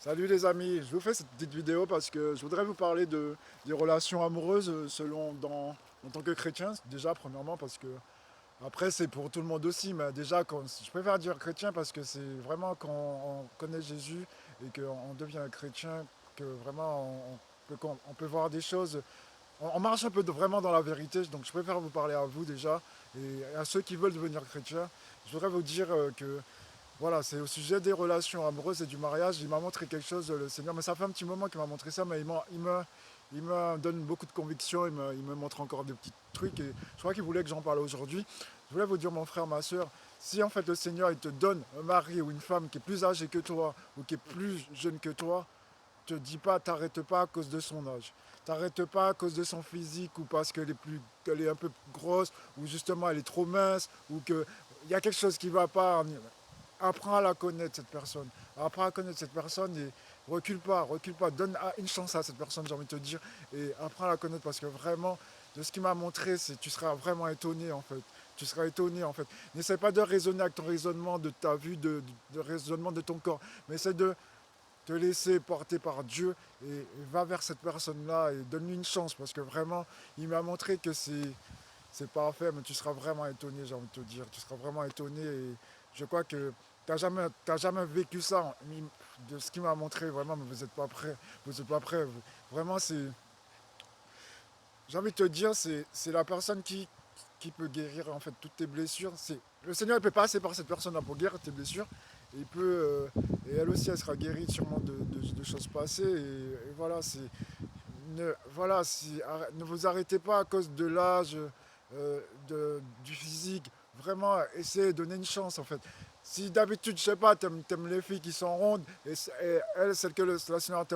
Salut les amis, je vous fais cette petite vidéo parce que je voudrais vous parler des relations amoureuses en tant que chrétien, déjà premièrement parce que après c'est pour tout le monde aussi, mais déjà je préfère dire chrétien parce que c'est vraiment quand on connaît Jésus et qu'on devient chrétien que vraiment on peut voir des choses, on marche un peu vraiment dans la vérité, donc je préfère vous parler à vous déjà et à ceux qui veulent devenir chrétiens. Je voudrais vous dire que voilà, c'est au sujet des relations amoureuses et du mariage. Il m'a montré quelque chose, le Seigneur, mais ça fait un petit moment qu'il m'a montré ça, mais il me donne beaucoup de conviction, il me montre encore des petits trucs, et je crois qu'il voulait que j'en parle aujourd'hui. Je voulais vous dire, mon frère, ma soeur, si en fait le Seigneur, il te donne un mari ou une femme qui est plus âgée que toi, ou qui est plus jeune que toi, te dis pas, t'arrêtes pas à cause de son âge. T'arrêtes pas à cause de son physique ou parce qu'elle est un peu grosse ou justement elle est trop mince ou qu'il y a quelque chose qui va pas. Apprends à la connaître cette personne. Apprends à connaître cette personne et recule pas. Donne une chance à cette personne, j'ai envie de te dire. Et apprends à la connaître parce que vraiment, de ce qu'il m'a montré, tu seras vraiment étonné en fait. Tu seras étonné en fait. N'essaie pas de raisonner avec ton raisonnement de ta vue, de raisonnement de ton corps. Mais essaie de te laisser porter par Dieu et va vers cette personne-là et donne-lui une chance parce que vraiment, il m'a montré que c'est parfait, mais tu seras vraiment étonné, j'ai envie de te dire. Tu seras vraiment étonné et je crois que t'as jamais vécu ça de ce qu'il m'a montré, vraiment, mais vous n'êtes pas prêts. Vous n'êtes pas prêts. Vraiment, j'ai envie de te dire, c'est la personne qui peut guérir en fait toutes tes blessures. Le Seigneur ne peut pas passer par cette personne-là pour guérir tes blessures. Et, et elle aussi, elle sera guérie sûrement de choses passées. Et voilà, ne vous arrêtez pas à cause de l'âge, du physique. Vraiment, essayez de donner une chance en fait. Si d'habitude, je sais pas, t'aimes les filles qui sont rondes et elle, celle que la Seigneur te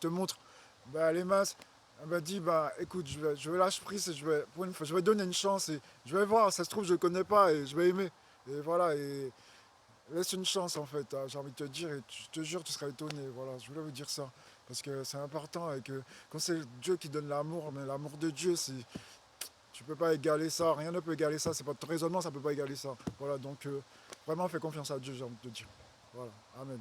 montre, bah, elle est mince. Elle m'a dit, bah écoute, je vais lâcher prise et pour une fois, je vais donner une chance et je vais voir, ça se trouve, je ne connais pas et je vais aimer. Et voilà, et laisse une chance en fait, hein, j'ai envie de te dire, et je te jure, tu seras étonné. Voilà, je voulais vous dire ça. Parce que c'est important et que quand c'est Dieu qui donne l'amour, mais l'amour de Dieu, tu peux pas égaler ça, rien ne peut égaler ça, c'est pas ton raisonnement, ça peut pas égaler ça. Voilà, donc vraiment fais confiance à Dieu, j'ai envie de te dire. Voilà, Amen.